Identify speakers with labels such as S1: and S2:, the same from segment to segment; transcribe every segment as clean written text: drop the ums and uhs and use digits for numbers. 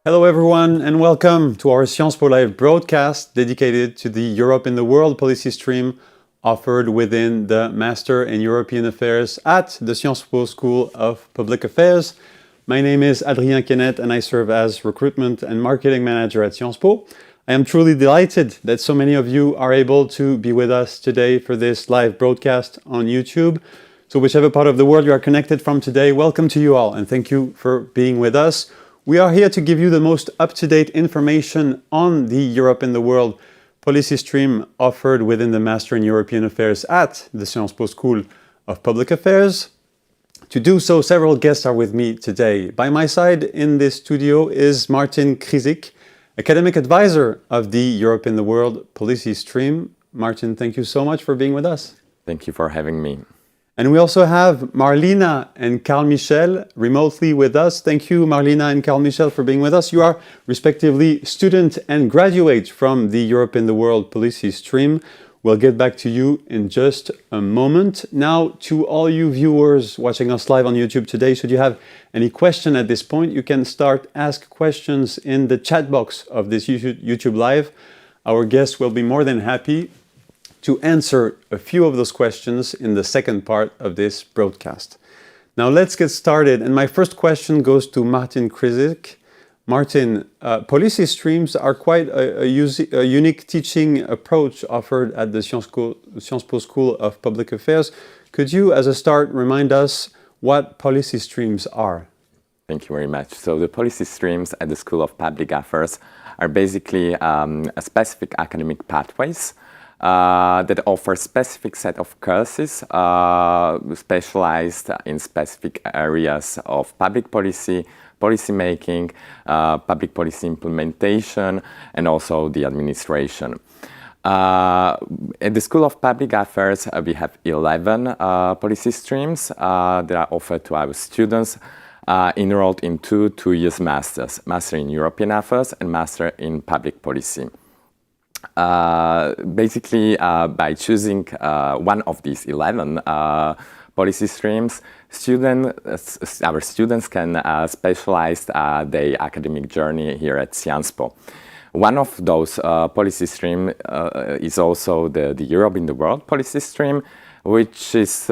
S1: Hello everyone and welcome to our Sciences Po Live broadcast dedicated to the Europe in the World policy stream offered within the Master in European Affairs at the Sciences Po School of Public Affairs. My name is Adrien Kennett and I serve as Recruitment and Marketing Manager at Sciences Po. I am truly delighted that so many of you are able to be with us today for this live broadcast on YouTube. So whichever part of the world you are connected from today, welcome to you all and thank you for being with us. We are here to give you the most up-to-date information on the Europe in the World policy stream offered within the Master in European Affairs at the Sciences Po School of Public Affairs. To do so, several guests are with me today. By my side in this studio is Martin Krizik, academic advisor of the Europe in the World policy stream. Martin, thank you so much for being with us.
S2: Thank you for having me.
S1: And we also have Marlina and Carl Michel remotely with us. Thank you, Marlina and Carl Michel, for being with us. You are respectively student and graduate from the Europe in the World policy stream. We'll get back to you in just a moment. Now, to all you viewers watching us live on YouTube today, should you have any question at this point, you can ask questions in the chat box of this YouTube live. Our guests will be more than happy to answer a few of those questions in the second part of this broadcast. Now let's get started. And my first question goes to Martin Krizik. Martin, policy streams are quite a unique teaching approach offered at the Sciences Po School of Public Affairs. Could you, as a start, remind us what policy streams are?
S2: Thank you very much. So the policy streams at the School of Public Affairs are basically a specific academic pathways that offer specific set of courses specialized in specific areas of public policy, policy making, public policy implementation, and also the administration. At the School of Public Affairs, we have 11 policy streams that are offered to our students enrolled in two years masters, Master in European Affairs and Master in Public Policy. Basically, by choosing one of these 11 policy streams, our students can specialize their academic journey here at Sciences Po. One of those policy streams is also the Europe in the World policy stream, which is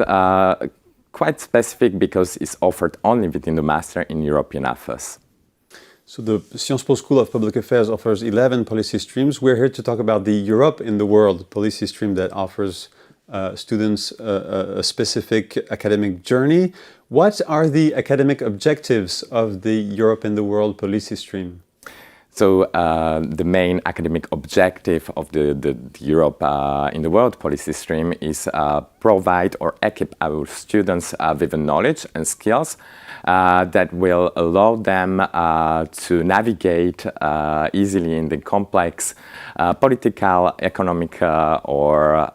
S2: quite specific because it's offered only within the Master in European Affairs.
S1: So the Sciences Po School of Public Affairs offers 11 policy streams. We're here to talk about the Europe in the World policy stream that offers students a specific academic journey. What are the academic objectives of the Europe in the World policy stream?
S2: So the main academic objective of the Europe in the World policy stream is provide or equip our students with the knowledge and skills that will allow them to navigate easily in the complex political, economic or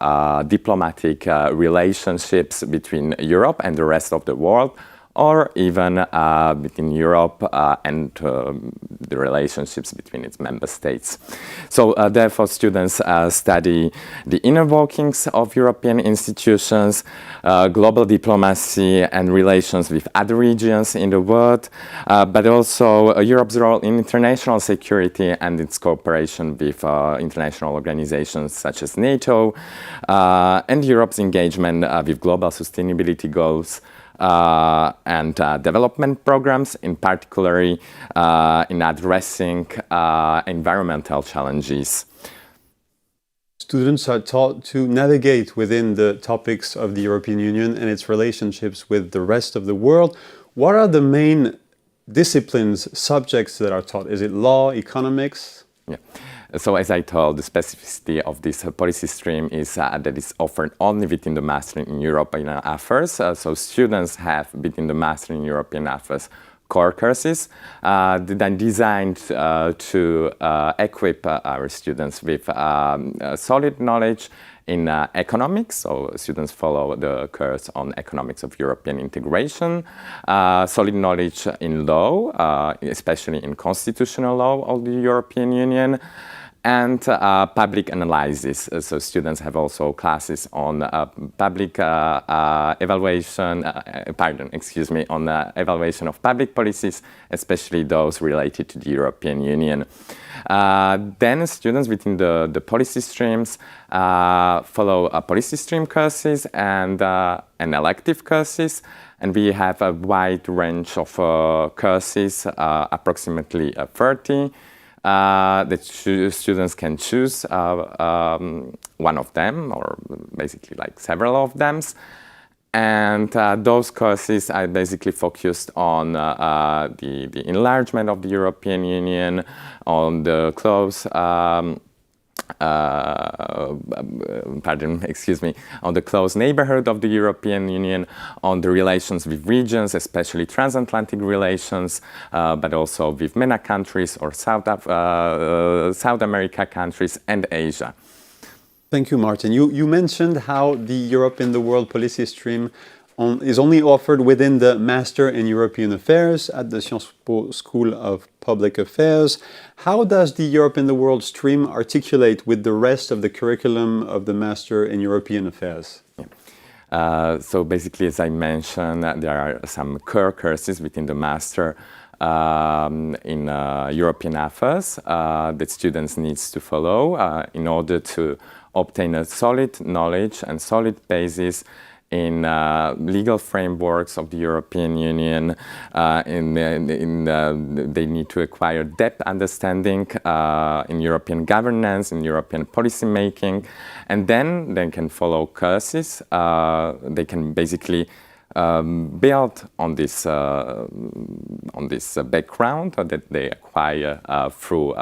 S2: diplomatic relationships between Europe and the rest of the world, or even between Europe and the relationships between its member states. So therefore students study the inner workings of European institutions, global diplomacy and relations with other regions in the world, but also Europe's role in international security and its cooperation with international organizations such as NATO, and Europe's engagement with global sustainability goals, and development programs, in particular in addressing environmental challenges.
S1: Students are taught to navigate within the topics of the European Union and its relationships with the rest of the world. What are the main disciplines, subjects that are taught? Is it law, economics?
S2: Yeah. So as I told, the specificity of this policy stream is that it's offered only within the Master in European Affairs. So students have within the Master in European Affairs core courses that are designed to equip our students with solid knowledge in economics, so students follow the course on economics of European integration, solid knowledge in law, especially in constitutional law of the European Union, and public analysis. So students have also classes on public evaluation, on evaluation of public policies, especially those related to the European Union. Then students within the policy streams follow policy stream courses and elective courses. And we have a wide range of courses, approximately 30, that students can choose one of them, or basically like several of them. And those courses are basically focused on the enlargement of the European Union, on the close on the close neighborhood of the European Union, on the relations with regions, especially transatlantic relations, but also with MENA countries or South America countries and Asia.
S1: Thank you, Martin. You mentioned how the Europe in the World policy stream is only offered within the Master in European Affairs at the Sciences Po School of Public Affairs. How does the Europe in the World stream articulate with the rest of the curriculum of the Master in European Affairs?
S2: So basically, as I mentioned, there are some core courses within the Master in European Affairs that students need to follow in order to obtain a solid knowledge and solid basis in legal frameworks of the European Union. They need to acquire depth understanding in European governance, in European policy making, and then they can follow courses. They can basically build on this background that they acquire through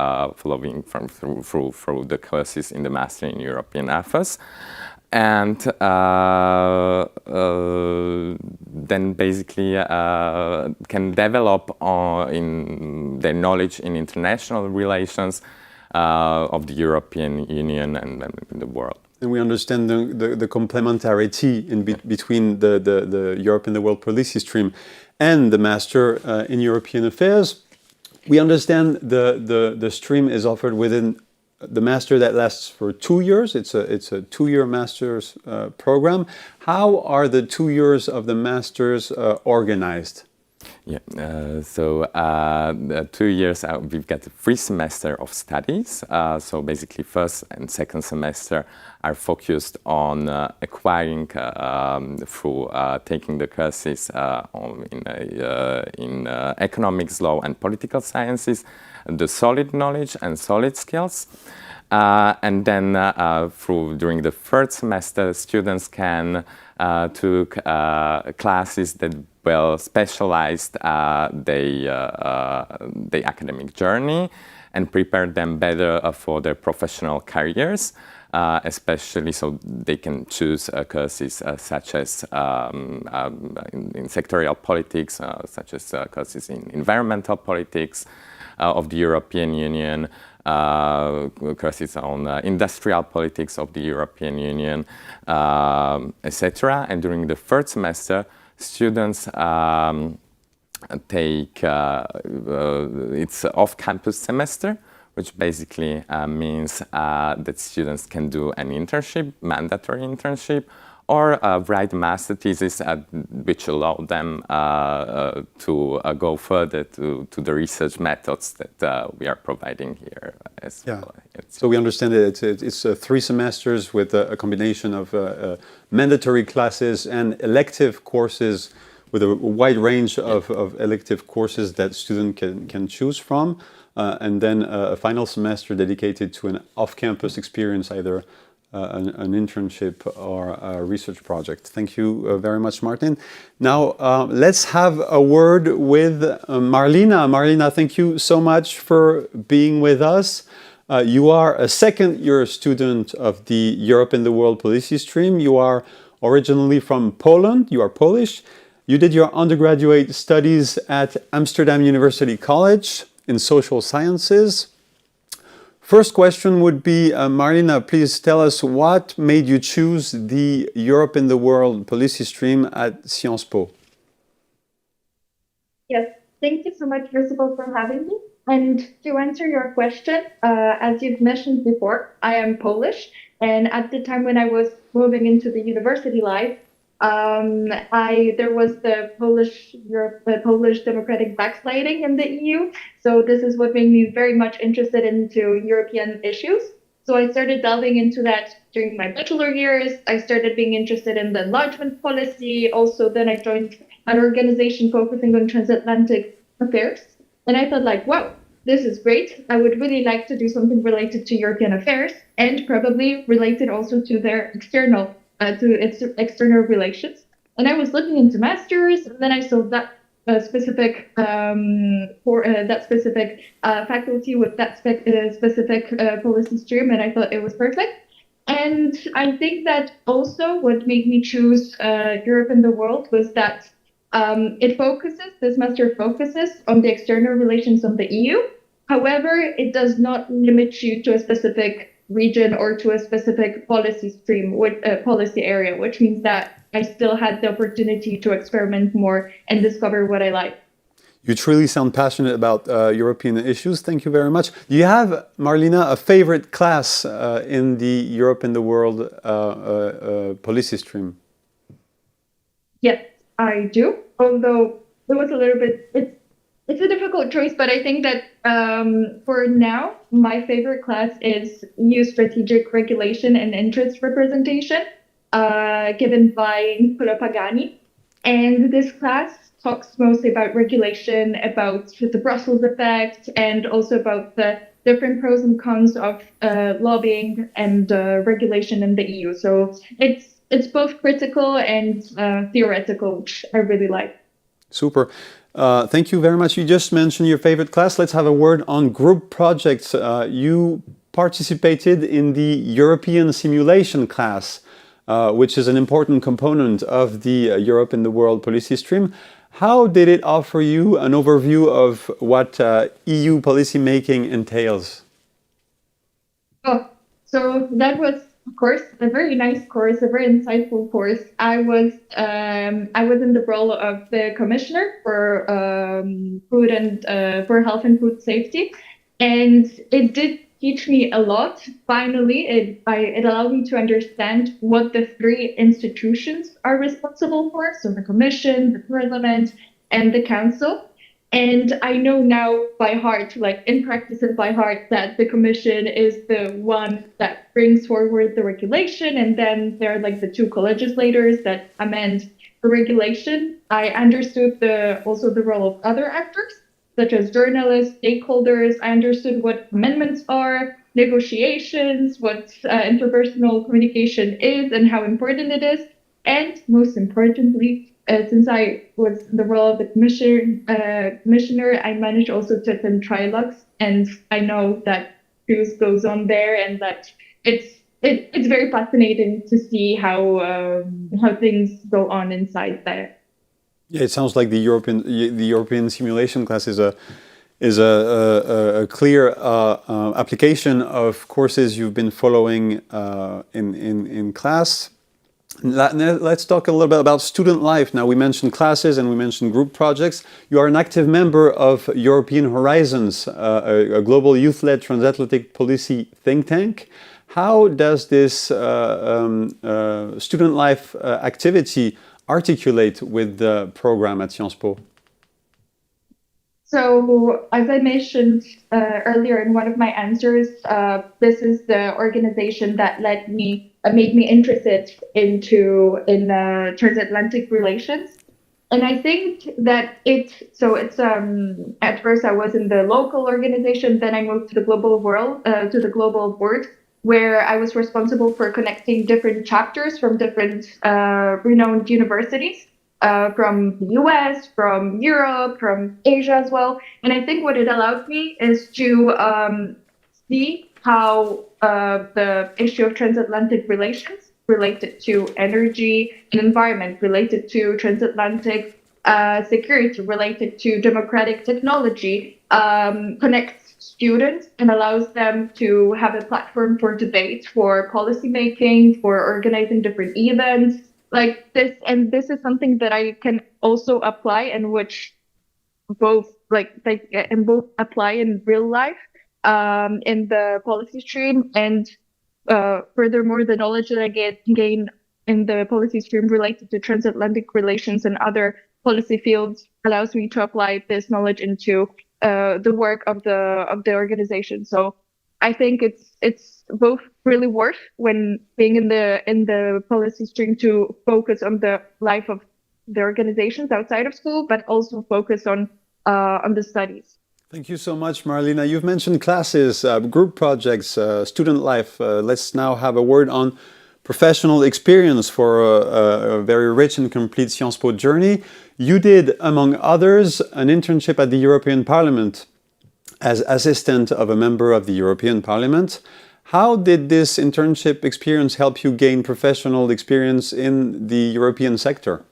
S2: through the courses in the Master in European Affairs. And then basically can develop in their knowledge in international relations of the European Union and the world.
S1: And we understand the complementarity between the Europe in the World policy stream and the Master in European Affairs. We understand the stream is offered within the Master that lasts for 2 years. It's a 2-year Master's program. How are the 2 years of the Masters organized?
S2: Yeah, so 2 years we've got 3 semesters of studies. So basically, first and second semester are focused on acquiring through taking the courses in economics, law, and political sciences, the solid knowledge and solid skills. And then during the third semester, students can took classes that well specialized their academic journey and prepared them better for their professional careers, especially so they can choose courses such as in sectorial politics, such as courses in environmental politics of the European Union, courses on industrial politics of the European Union, etc. And during the third semester, students take it's off-campus semester, which basically means that students can do an internship, mandatory internship, or write a master thesis which allow them to go further to the research methods that we are providing here as well.
S1: So we understand that it's 3 semesters with a combination of mandatory classes and elective courses, with a wide range of elective courses that students can choose from, and then a final semester dedicated to an off-campus experience, either an internship or a research project. Thank you very much, Martin. Now, let's have a word with Marlina. Marlina, thank you so much for being with us. You are a second-year student of the Europe in the World policy stream. You are originally from Poland. You are Polish. You did your undergraduate studies at Amsterdam University College in social sciences. First question would be, Marlina, please tell us what made you choose the Europe in the World policy stream at Sciences Po?
S3: Yes, thank you so much, first of all, for having me. And to answer your question, as you've mentioned before, I am Polish. And at the time when I was moving into the university life, I there was the Polish democratic backsliding in the EU. So this is what made me very much interested into European issues. So I started delving into that during my bachelor years. I started being interested in the enlargement policy. Also, then I joined an organization focusing on transatlantic affairs. And I thought like, wow, this is great. I would really like to do something related to European affairs and probably related also to their to its external relations. And I was looking into masters, and then I saw that specific for that specific faculty with that specific policy stream, and I thought it was perfect. And I think that also what made me choose Europe and the world was that this master focuses on the external relations of the EU. However, it does not limit you to a specific region or to a specific policy stream, policy area, which means that I still had the opportunity to experiment more and discover what I like.
S1: You truly sound passionate about European issues. Thank you very much. Do you have, Marlina, a favorite class in the Europe and the World policy stream?
S3: Yes, I do. Although it was a little bit, it's a difficult choice, but I think that for now, my favorite class is EU Strategic Regulation and Interest Representation, given by Nicola Pagani. And this class talks mostly about regulation, about the Brussels effect, and also about the different pros and cons of lobbying and regulation in the EU. So it's both critical and theoretical, which I really like.
S1: Super. Thank you very much. You just mentioned your favorite class. Let's have a word on group projects. You participated in the European simulation class, which is an important component of the Europe in the World policy stream. How did it offer you an overview of what EU policymaking entails?
S3: Oh, so that was, of course, a very nice course, a very insightful course. I was in the role of the commissioner for food and for health and food safety, and it did teach me a lot. Finally, it allowed me to understand what the three institutions are responsible for. So the commission, the parliament, and the council. And I know now by heart, like in practice and by heart, that the commission is the one that brings forward the regulation. And then there are like the two co-legislators that amend the regulation. I understood also the role of other actors, such as journalists, stakeholders. I understood what amendments are, negotiations, what interpersonal communication is and how important it is. And most importantly, since I was in the role of the commissioner, I managed also to attend trilogues, and I know that news goes on there, and that it's very fascinating to see how things go on inside there.
S1: Yeah, it sounds like the European simulation class is a clear application of courses you've been following in class. Let's talk a little bit about student life. Now, we mentioned classes and we mentioned group projects. You are an active member of European Horizons, a global youth-led transatlantic policy think tank. How does this student life activity articulate with the program at Sciences Po?
S3: So, as I mentioned earlier in one of my answers, this is the organization that made me interested in transatlantic relations. And I think that it's at first I was in the local organization, then I moved to the to the global board, where I was responsible for connecting different chapters from different renowned universities. From the US, from Europe, from Asia as well. And I think what it allowed me is to see how the issue of transatlantic relations related to energy and environment, related to transatlantic security, related to democratic technology, connects students and allows them to have a platform for debate, for policymaking, for organizing different events like this. And this is something that I can also apply, and which both and both apply in real life in the policy stream, and furthermore, the knowledge that I gain in the policy stream related to transatlantic relations and other policy fields allows me to apply this knowledge into the work of the organization. So I think it's both really worth when being in the policy stream to focus on the life of the organizations outside of school, but also focus on the studies.
S1: Thank you so much, Marlena. You've mentioned classes, group projects, student life. Let's now have a word on professional experience for a very rich and complete Sciences Po journey. You did, among others, an internship at the European Parliament as assistant of a member of the European Parliament. How did this internship experience help you gain professional experience in the European sector?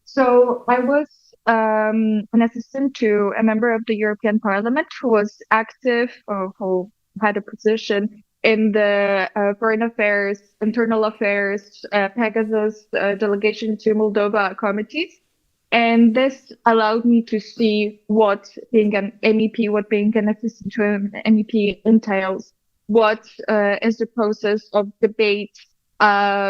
S3: So I was an assistant to a member of the European Parliament who was active, or who had a position in the foreign affairs, internal affairs, Pegasus delegation to Moldova committees. And this allowed me to see what being an MEP, what being an assistant to an MEP entails, what is the process of debate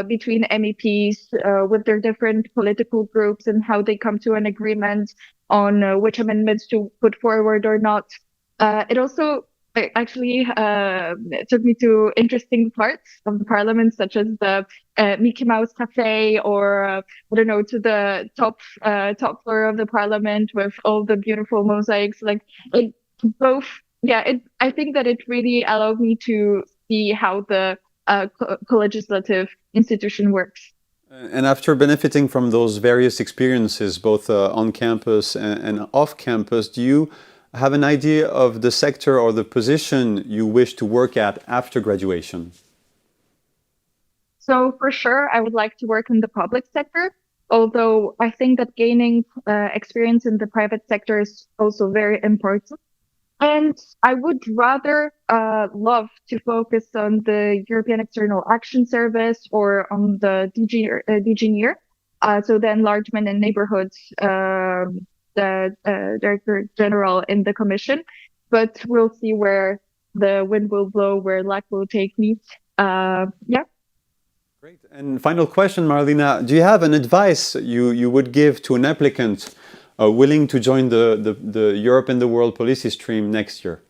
S3: between MEPs with their different political groups, and how they come to an agreement on which amendments to put forward or not. It also actually took me to interesting parts of the parliament, such as the Mickey Mouse Cafe, or I don't know, to the top floor of the parliament with all the beautiful mosaics. Like it both, yeah. I think that it really allowed me to see how the co-legislative institution works.
S1: And after benefiting from those various experiences, both on campus and off campus, do you have an idea of the sector or the position you wish to work at after graduation?
S3: So for sure, I would like to work in the public sector, although I think that gaining experience in the private sector is also very important. And I would rather love to focus on the European External Action Service, or on the DG NEAR, so the Enlargement and Neighborhood the Director General in the Commission. But we'll see where the wind will blow, where luck will take me. Yeah.
S1: Great. And final question, Marlena, do you have an advice you would give to an applicant willing to join the Europe and the World policy stream next year?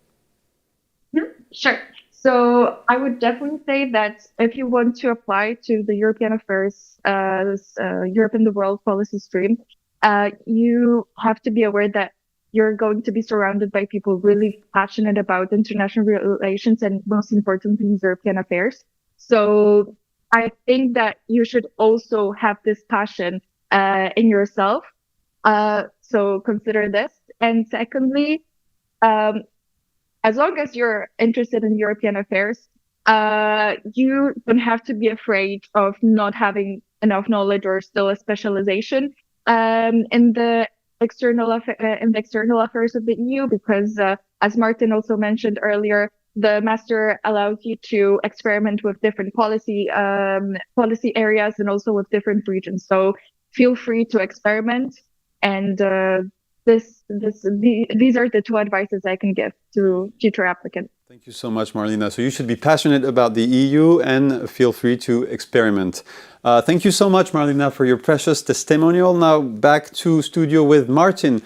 S3: Sure. So I would definitely say that if you want to apply to the European Affairs, Europe and the World policy stream, you have to be aware that you're going to be surrounded by people really passionate about international relations, and most importantly, European affairs. So I think that you should also have this passion in yourself. So consider this. And secondly, as long as you're interested in European affairs, you don't have to be afraid of not having enough knowledge or still a specialization in the external affairs of the EU, because as Martin also mentioned earlier, the master allows you to experiment with different policy areas, and also with different regions. So feel free to experiment, and these are the two advices I can give to future applicants.
S1: Thank you so much, Marlena. So you should be passionate about the EU and feel free to experiment. Thank you so much, Marlena, for your precious testimonial. Now back to studio with Martin.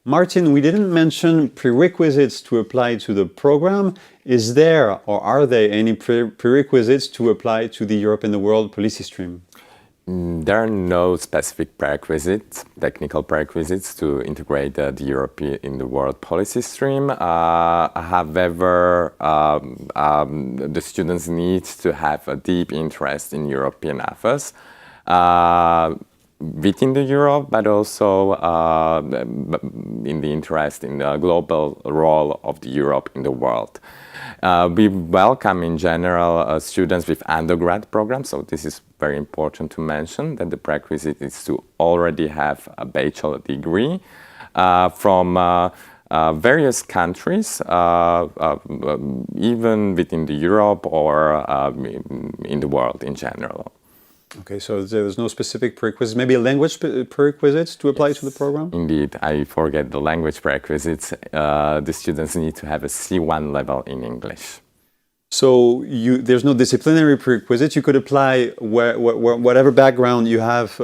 S1: Martin, we didn't mention prerequisites to apply to the program. Is there, or are there, any prerequisites to apply to the Europe and the World policy stream?
S2: There are no specific prerequisites, technical prerequisites to integrate the Europe in the World policy stream. However, the students need to have a deep interest in European affairs within the Europe, but also in the interest in the global role of the Europe in the world. We welcome in general students with undergrad programs, so this is very important to mention, that the prerequisite is to already have a bachelor degree from various countries, even within the Europe or in the world in general.
S1: Okay, so there's no specific prerequisites, maybe a language prerequisites to apply to the program?
S2: Indeed, I forget the language prerequisites. The students need to have a C1 level in English.
S1: So there's no disciplinary prerequisites. You could apply whatever background you have,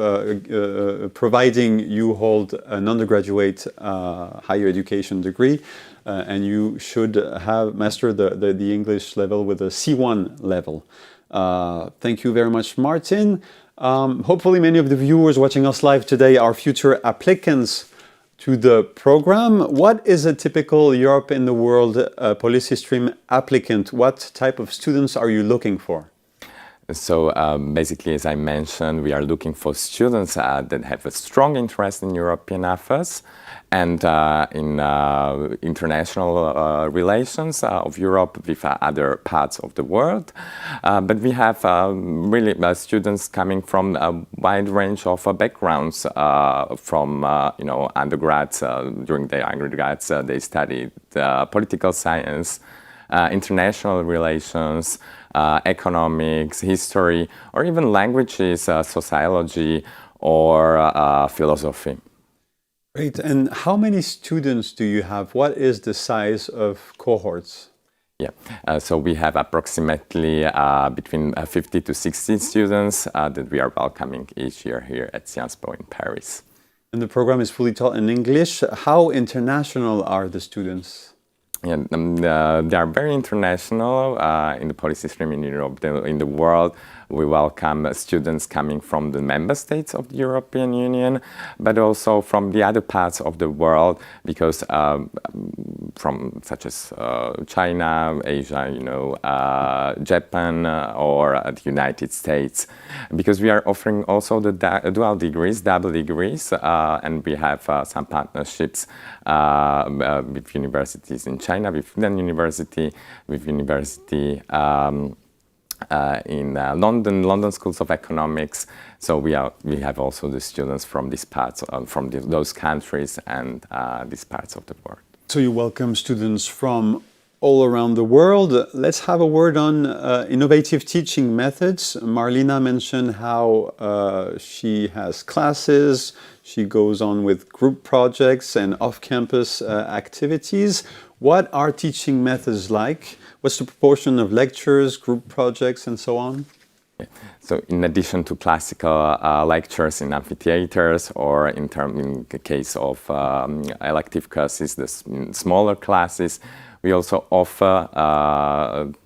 S1: providing you hold an undergraduate higher education degree, and you should have mastered the English level with a C1 level. Thank you very much, Martin. Hopefully many of the viewers watching us live today are future applicants to the program. What is a typical Europe in the World policy stream applicant? What type of students are you looking for?
S2: So basically, as I mentioned, we are looking for students that have a strong interest in European affairs and in international relations of Europe with other parts of the world. But we have really students coming from a wide range of backgrounds. From undergrads, during their undergrads, they studied political science, international relations, economics, history, or even languages, sociology, or philosophy.
S1: Great. And how many students do you have? What is the size of cohorts?
S2: Yeah, so we have approximately between 50 to 60 students that we are welcoming each year here at Sciences Po in Paris.
S1: And the program is fully taught in English. How international are the students?
S2: Yeah, they are very international in the policy stream in Europe, in the world. We welcome students coming from the member states of the European Union, but also from the other parts of the world, because from such as China, Asia, Japan, or the United States, because we are offering also the dual degrees, double degrees, and we have some partnerships with universities in China, with Fudan University, with university in London schools of economics. So we have also the students from these parts, from those countries and these parts of the world.
S1: So you welcome students from all around the world. Let's have a word on innovative teaching methods. Marlena mentioned how she has classes. She goes on with group projects and off-campus activities. What are teaching methods like? What's the proportion of lectures, group projects, and so on?
S2: Yeah. So in addition to classical lectures in amphitheaters, or in the case of elective courses, the smaller classes, we also offer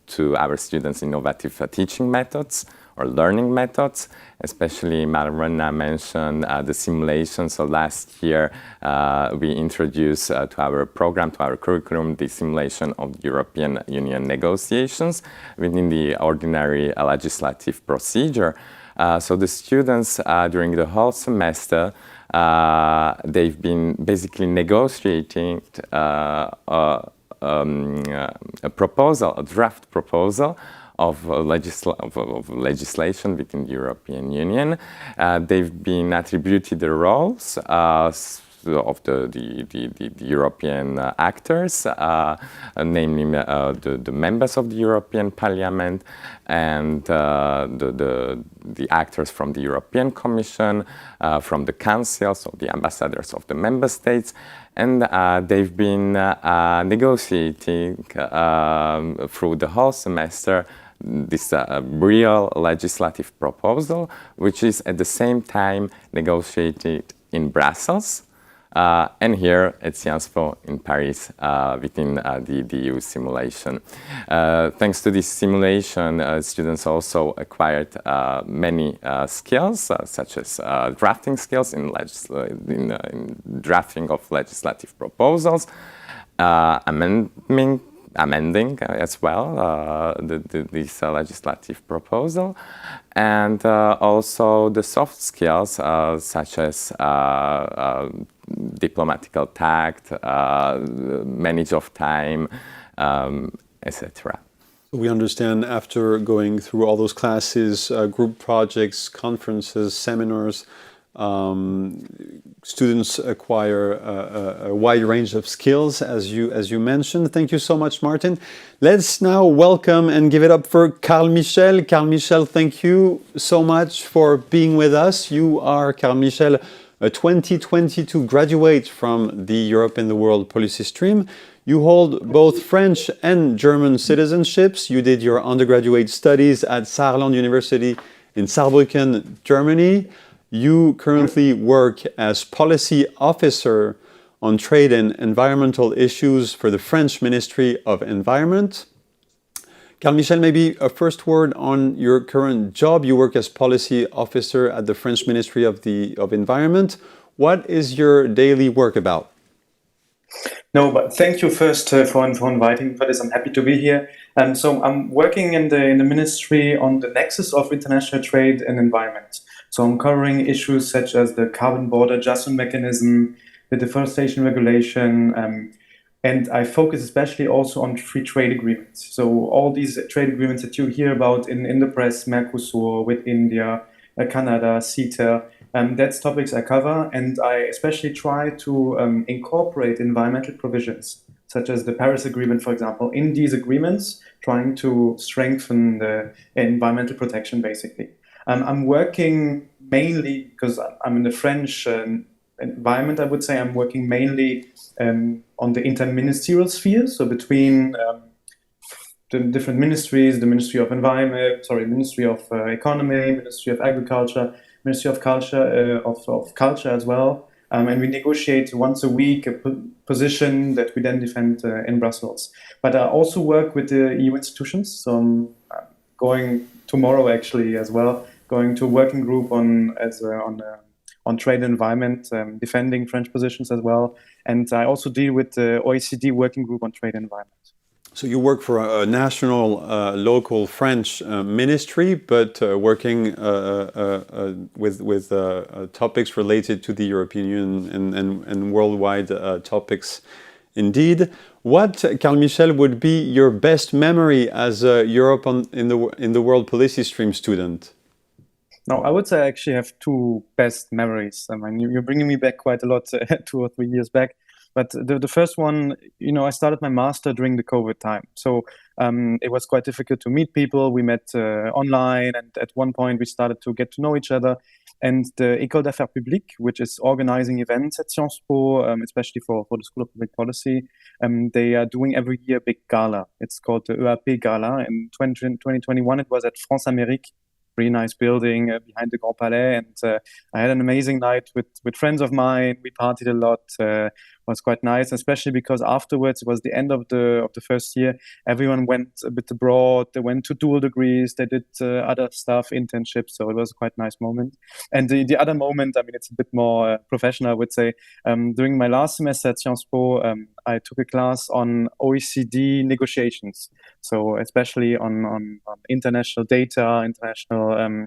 S2: to our students innovative teaching methods or learning methods. Especially Marlena mentioned the simulation. So last year we introduced to our program, to our curriculum, the simulation of European Union negotiations within the ordinary legislative procedure. So the students during the whole semester, they've been basically negotiating a proposal, a draft proposal of legislation within the European Union. They've been attributed the roles of the European actors, namely the members of the European Parliament and the actors from the European Commission, from the Council, so the ambassadors of the member states. And they've been negotiating through the whole semester this real legislative proposal, which is at the same time negotiated in Brussels and here at Sciences Po in Paris within the EU simulation. Thanks to this simulation, students also acquired many skills, such as drafting skills in drafting of legislative proposals, amending as well this legislative proposal, and also the soft skills such as diplomatical tact, manage of time, etc.
S1: We understand after going through all those classes, group projects, conferences, seminars, Students acquire a wide range of skills, as you mentioned. Thank you so much, Martin. Let's now welcome and give it up for Carl Michel. Carl Michel, thank you so much for being with us. You are, Carl Michel, a 2022 graduate from the Europe in the World policy stream. You hold both French and German citizenships. You did your undergraduate studies at Saarland University in Saarbrücken, Germany. You currently work as policy officer on trade and environmental issues for the French Ministry of Environment. Carl Michel, maybe a first word on your current job. You work as policy officer at the French Ministry of Environment. What is your daily work about?
S4: No, but thank you first for inviting me for this. I'm happy to be here. So I'm working in the ministry on the nexus of international trade and environment. So I'm covering issues such as the carbon border adjustment mechanism, the deforestation regulation, and I focus especially also on free trade agreements. So all these trade agreements that you hear about in the press, Mercosur, with India, Canada, CETA, that's topics I cover, and I especially try to incorporate environmental provisions, such as the Paris Agreement, for example, in these agreements, trying to strengthen the environmental protection, basically. I'm working mainly, because I'm in the French environment, I would say, I'm working mainly on the interministerial sphere, so between the different ministries, the Ministry of Environment, Ministry of Economy, Ministry of Agriculture, Ministry of Culture, of Culture as well. And we negotiate once a week a position that we then defend in Brussels. But I also work with the EU institutions. So I'm going tomorrow actually as well, going to a working group on trade and environment, defending French positions as well. And I also deal with the OECD working group on trade and environment.
S1: So you work for a national, local French ministry, but working with topics related to the European Union and worldwide topics. Indeed, what, Carl Michel, would be your best memory as a Europe in the World policy stream student?
S4: No, I would say I actually have two best memories. I mean, you're bringing me back quite a lot, 2 or 3 years back. But the first one, I started my master during the COVID time. So it was quite difficult to meet people. We met online, and at one point we started to get to know each other. And the École d'Affaires Publiques, which is organizing events at Sciences Po, especially for the School of Public Policy, they are doing every year a big gala. It's called the EAP Gala. In 2021, it was at France Amérique. Really nice building behind the Grand Palais, and I had an amazing night with friends of mine. We partied a lot. Was quite nice, especially because afterwards it was the end of the first year. Everyone went a bit abroad. They went to dual degrees. They did other stuff, internships. So it was a quite nice moment. And the other moment, I mean, it's a bit more professional, I would say. During my last semester at Sciences Po, I took a class on OECD negotiations. So especially on international data, international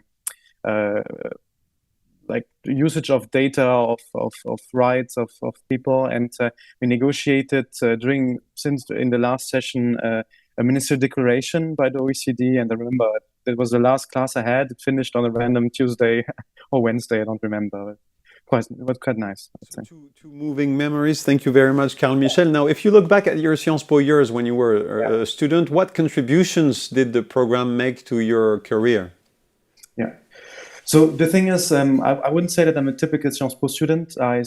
S4: like usage of data of rights of people, and we negotiated in the last session a ministerial declaration by the OECD, and I remember that was the last class I had. It finished on a random Tuesday or Wednesday, I don't remember. It was quite nice.
S1: So two moving memories. Thank you very much, Carl Michel. Now, if you look back at your Sciences Po years when you were a student, what contributions did the program make to your career?
S4: Yeah. So the thing is, I wouldn't say that I'm a typical Sciences Po student. I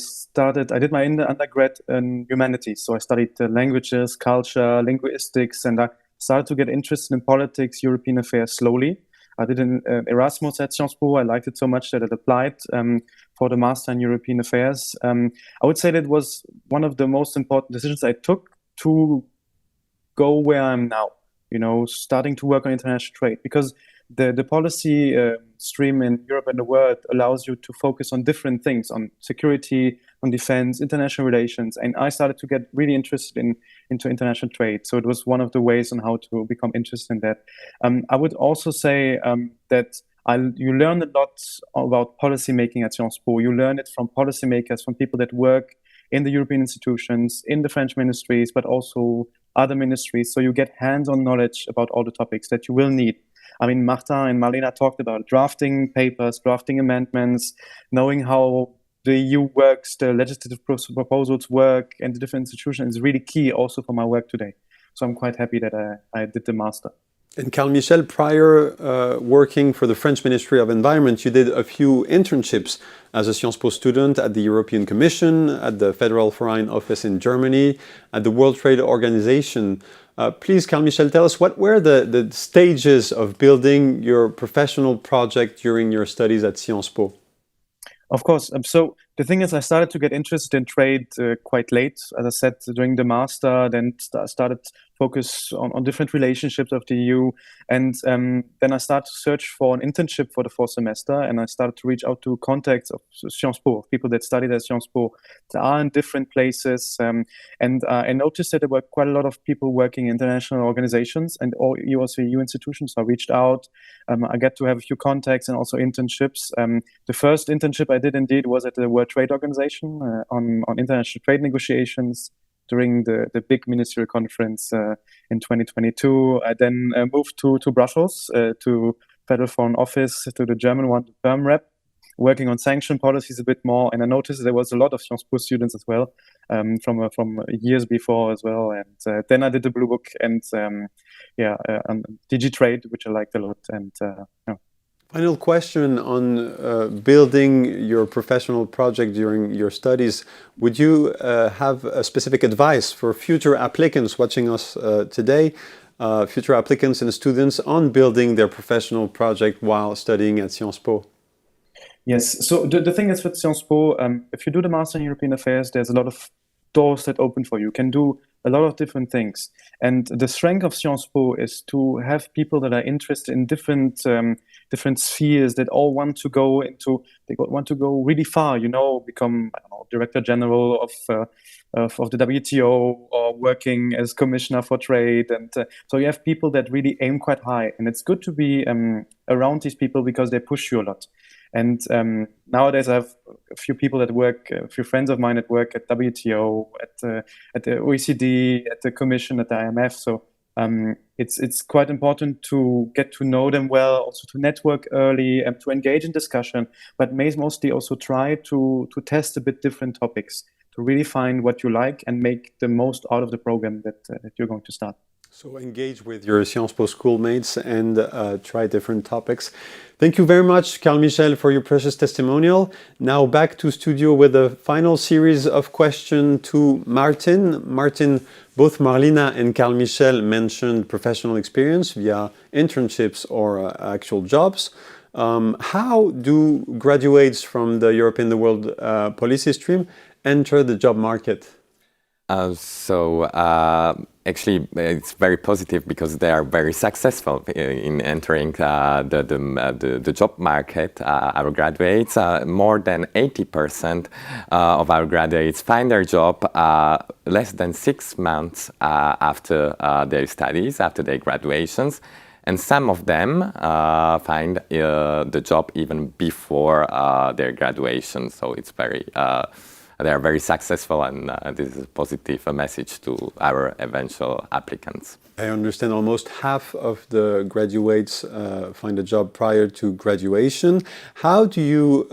S4: did my undergrad in humanities. So I studied languages, culture, linguistics, and I started to get interested in politics, European affairs slowly. I did an Erasmus at Sciences Po. I liked it so much that I applied for the Master in European Affairs. I would say that was one of the most important decisions I took to go where I'm now, starting to work on international trade, because the policy stream in Europe and the world allows you to focus on different things, on security, on defense, international relations. And I started to get really interested into international trade. So it was one of the ways on how to become interested in that. I would also say that you learn a lot about policy making at Sciences Po. You learn it from policymakers, from people that work in the European institutions, in the French ministries, but also other ministries. So you get hands-on knowledge about all the topics that you will need. I mean, Martin and Marlena talked about drafting papers, drafting amendments, knowing how the EU works, the legislative proposals work, and the different institutions is really key also for my work today. So I'm quite happy that I did the master.
S1: And Carl Michel, prior working for the French Ministry of Environment, you did a few internships as a Sciences Po student at the European Commission, at the Federal Foreign Office in Germany, at the World Trade Organization. Please, Carl Michel, tell us what were the stages of building your professional project during your studies at Sciences Po?
S4: Of course. So the thing is, I started to get interested in trade quite late, as I said, during the master, then started focus on different relationships of the EU. And then I started to search for an internship for the fourth semester, and I started to reach out to contacts of Sciences Po, of people that studied at Sciences Po, that are in different places. And I noticed that there were quite a lot of people working in international organizations and also EU institutions. So I reached out. I got to have a few contacts and also internships. The first internship I did indeed was at the World Trade Organization on international trade negotiations during the big ministerial conference in 2022. I then moved to Brussels, to Federal Foreign Office, to the German one, the Perm Rep, working on sanction policies a bit more. And I noticed there was a lot of Sciences Po students as well, from years before as well. And then I did the Blue Book and DigiTrade, which I liked a lot. And
S1: Final question on building your professional project during your studies. Would you have a specific advice for future applicants watching us today, future applicants and students on building their professional project while studying at Sciences Po?
S4: Yes. So the thing is with Sciences Po, if you do the Master in European Affairs, there's a lot of doors that open for you. You can do a lot of different things. And the strength of Sciences Po is to have people that are interested in different spheres, that all want to go really far, become, Director General of the WTO, or working as Commissioner for Trade. And so you have people that really aim quite high. And it's good to be around these people because they push you a lot. And nowadays I have a few friends of mine that work at WTO, at the OECD, at the Commission, at the IMF. So it's quite important to get to know them well, also to network early and to engage in discussion, but mostly also try to test a bit different topics, to really find what you like and make the most out of the program that you're going to start.
S1: So engage with your Sciences Po schoolmates and try different topics. Thank you very much, Carl Michel, for your precious testimonial. Now back to studio with a final series of questions to Martin. Martin, both Marlena and Carl Michel mentioned professional experience via internships or actual jobs. How do graduates from the Europe in the World policy stream enter the job market?
S2: Actually, it's very positive because they are very successful in entering the job market. Our graduates, more than 80% of our graduates find their job less than 6 months after their studies, after their graduations. And some of them find the job even before their graduation. So it's they are very successful, and this is a positive message to our eventual applicants.
S1: I understand almost half of the graduates find a job prior to graduation. How do you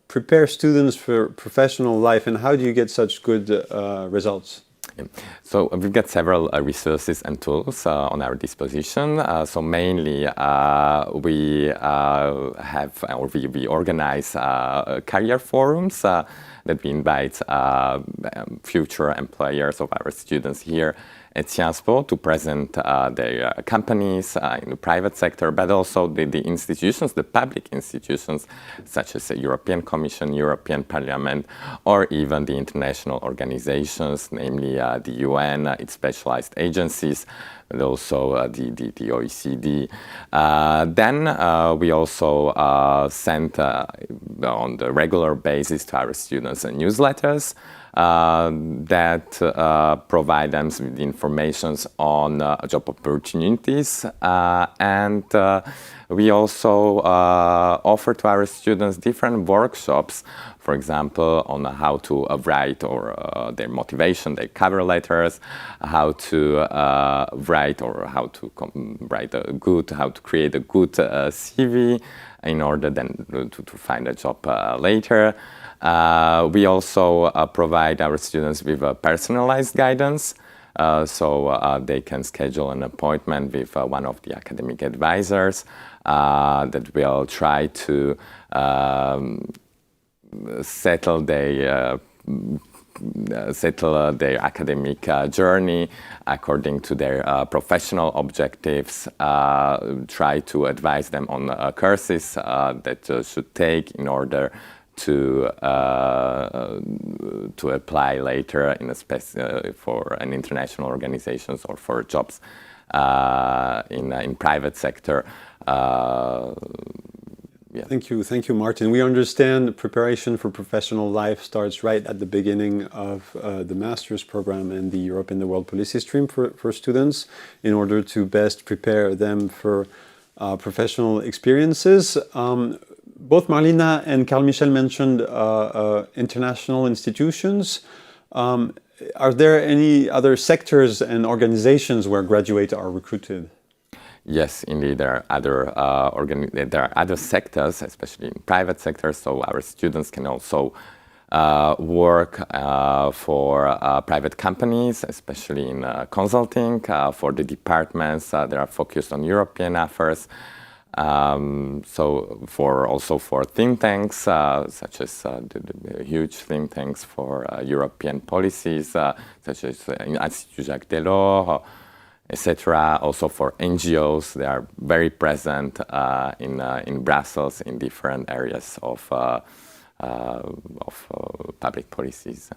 S1: prepare students for professional life, and how do you get such good results?
S2: So we've got several resources and tools on our disposition. So mainly we organize career forums that we invite future employers of our students here at Sciences Po to present their companies in the private sector, but also the institutions, the public institutions, such as the European Commission, European Parliament, or even the international organizations, namely the UN, its specialized agencies, and also the OECD. Then we also send on the regular basis to our students newsletters that provide them with information on job opportunities, and we also offer to our students different workshops for example, on how to write or their motivation, their cover letters, how to write or how to how to create a good CV in order then to find a job later. We also provide our students with personalized guidance. So they can schedule an appointment with one of the academic advisors that will try to settle their academic journey according to their professional objectives, try to advise them on courses that should take in order to apply later in for an international organizations or for jobs in private sector. Yeah.
S1: Thank you, Martin. We understand preparation for professional life starts right at the beginning of the master's program and the Europe in the World Policy Stream for students in order to best prepare them for professional experiences. Both Marlina and Carl Michel mentioned international institutions. Are there any other sectors and organizations where graduates are recruited?
S2: Yes, indeed, there are other sectors, especially in private sectors. So our students can also work for private companies, especially in consulting, for the departments that are focused on European affairs. So also for think tanks, such as the huge think tanks for European policies, such as Institut Jacques Delors, etc. Also for NGOs, they are very present in Brussels in different areas of public policies.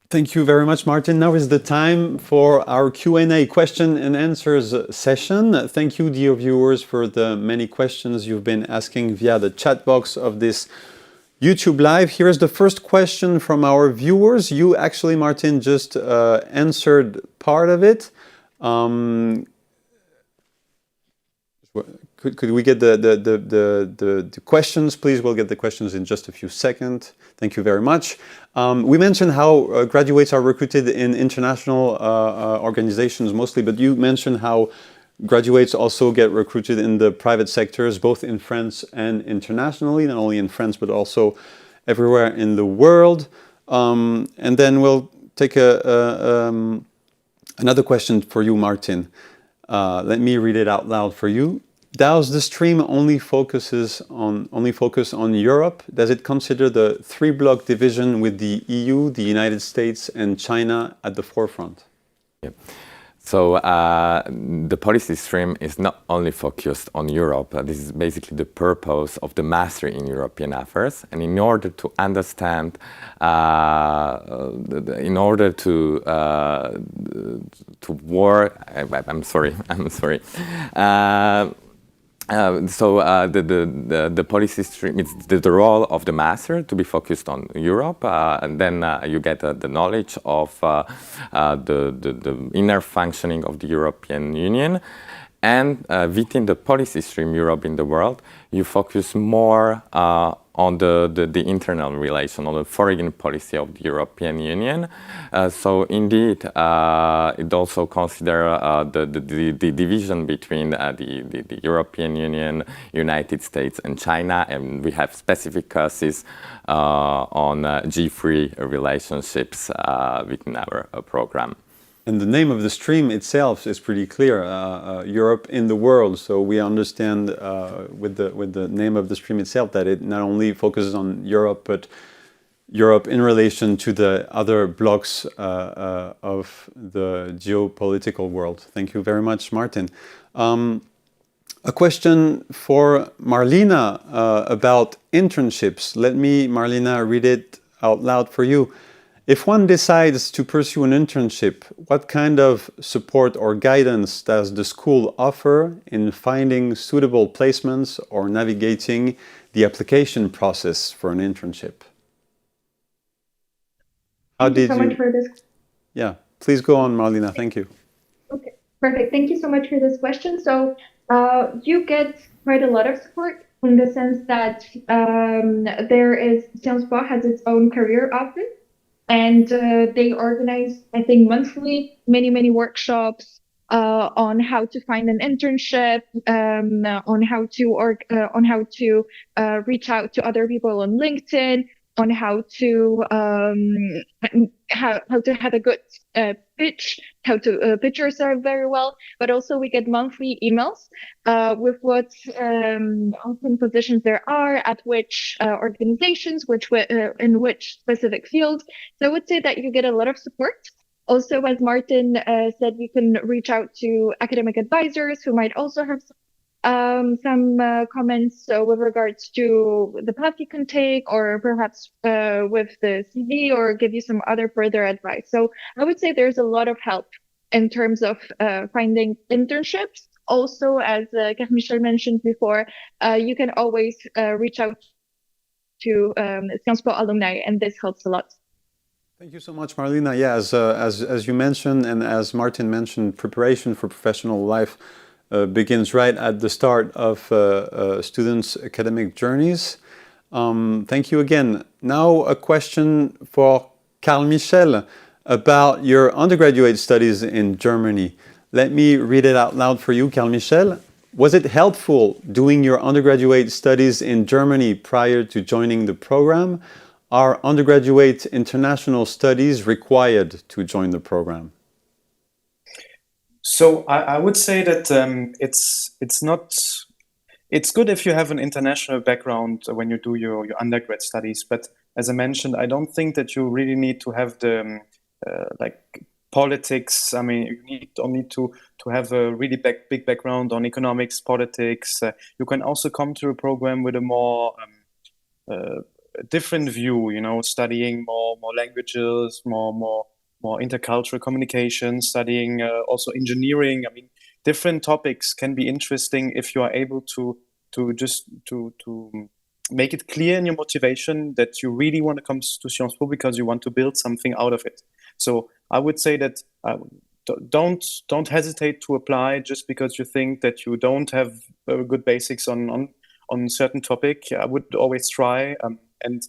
S1: Thank you very much, Martin. Now is the time for our Q&A, question and answers session. Thank you, dear viewers, for the many questions you've been asking via the chat box of this YouTube Live. Here is the first question from our viewers. You actually, Martin, just answered part of it. Could we get the questions, please? We'll get the questions in just a few seconds. Thank you very much. We mentioned how graduates are recruited in international organizations mostly, but you mentioned how graduates also get recruited in the private sectors, both in France and internationally, not only in France, but also everywhere in the world. And then we'll take another question for you, Martin. Let me read it out loud for you. Does the stream only focus on Europe? Does it consider the three-block division with the EU, the United States, and China at the forefront?
S2: Yeah. So the policy stream is not only focused on Europe. This is basically the purpose of the Master in European Affairs. And in order to understand, in order to work, I'm sorry. The policy stream, it's the role of the master to be focused on Europe, and then you get the knowledge of the inner functioning of the European Union. And within the policy stream, Europe in the world, you focus more on the internal relation, on the foreign policy of the European Union. So indeed, it also considers the division between the European Union, United States, and China, and we have specific courses on G3 relationships within our program.
S1: And the name of the stream itself is pretty clear, Europe in the world. So we understand with the name of the stream itself that it not only focuses on Europe, but Europe in relation to the other blocks of the geopolitical world. Thank you very much, Martin. A question for Marlina about internships. Let me, Marlina, read it out loud for you. If one decides to pursue an internship, what kind of support or guidance does the school offer in finding suitable placements or navigating the application process for an internship?
S3: Thank you so much for this.
S1: Yeah, please go on, Marlina. Thank you.
S3: Okay, perfect. Thank you so much for this question. So you get quite a lot of support in the sense that Sciences Po has its own career office, and they organize, I think, monthly many workshops on how to find an internship, on how to reach out to other people on LinkedIn, on how to have a good pitch, how to pitch yourself very well. But also we get monthly emails with what open positions there are at which organizations, in which specific fields. So I would say that you get a lot of support. Also, as Martin said, you can reach out to academic advisors who might also have some comments with regards to the path you can take, or perhaps with the CV, or give you some other further advice. So I would say there's a lot of help in terms of finding internships. Also, as Michel mentioned before, you can always reach out to Sciences Po alumni, and this helps a lot.
S1: Thank you so much, Marlena. Yeah, as you mentioned, and as Martin mentioned, preparation for professional life begins right at the start of students' academic journeys. Thank you again. Now a question for Carl Michel about your undergraduate studies in Germany. Let me read it out loud for you, Carl Michel. Was it helpful doing your undergraduate studies in Germany prior to joining the program? Are undergraduate international studies required to join the program?
S4: So I would say that it's good if you have an international background when you do your undergrad studies. But as I mentioned, I don't think that you really need to have the like politics. I mean, you don't need to have a really big background on economics, politics. You can also come to a program with a more different view, studying more languages, more intercultural communication, studying also engineering. I mean, different topics can be interesting if you are able to make it clear in your motivation that you really want to come to Sciences Po because you want to build something out of it. So I would say that don't hesitate to apply just because you think that you don't have good basics on certain topic. I would always try, and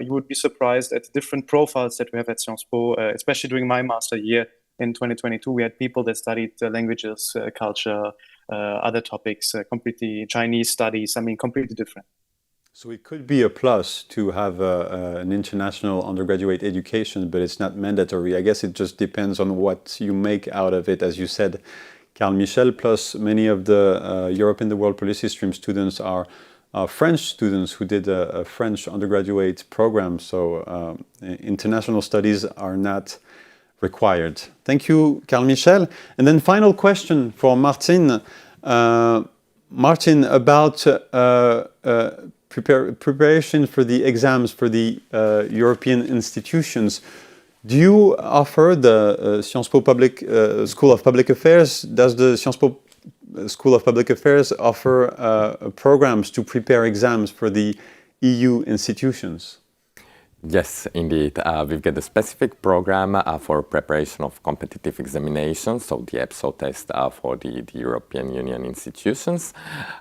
S4: you would be surprised at the different profiles that we have at Sciences Po, especially during my master year in 2022. We had people that studied languages, culture, other topics, completely Chinese studies. I mean, completely different.
S1: So it could be a plus to have an international undergraduate education, but it's not mandatory. I guess it just depends on what you make out of it. As you said, Carl Michel, plus many of the Europe in the World Policy Stream students are French students who did a French undergraduate program. So international studies are not required. Thank you, Carl Michel. And then final question for Martin. Martin, about preparation for the exams for the European institutions. Do you offer the Sciences Po School of Public Affairs? Does the Sciences Po School of Public Affairs offer programs to prepare exams for the EU institutions?
S2: Yes, indeed. We've got a specific program for preparation of competitive examinations, so the EPSO test for the European Union institutions.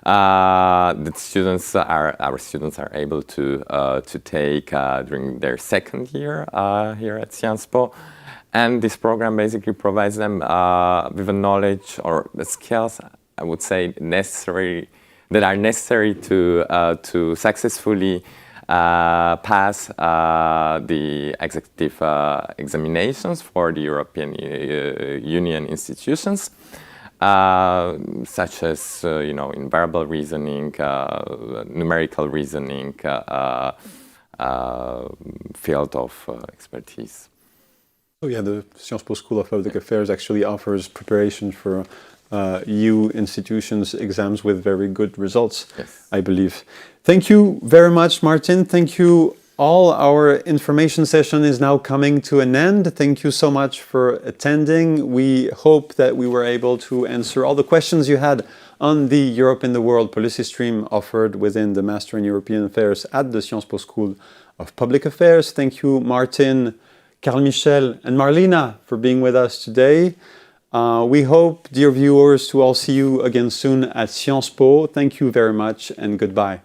S2: Our students are able to take during their second year here at Sciences Po. And this program basically provides them with a knowledge or the skills, I would say, that are necessary to successfully pass the executive examinations for the European Union institutions, such as in verbal reasoning, numerical reasoning, field of expertise.
S1: So yeah, the Sciences Po School of Public Affairs actually offers preparation for EU institutions exams with very good results,
S2: yes.
S1: I believe. Thank you very much, Martin. Thank you all. Our information session is now coming to an end. Thank you so much for attending. We hope that we were able to answer all the questions you had on the Europe in the World policy stream offered within the Master in European Affairs at the Sciences Po School of Public Affairs. Thank you, Martin, Carl Michel, and Marlena for being with us today. We hope, dear viewers, to all see you again soon at Sciences Po. Thank you very much and goodbye.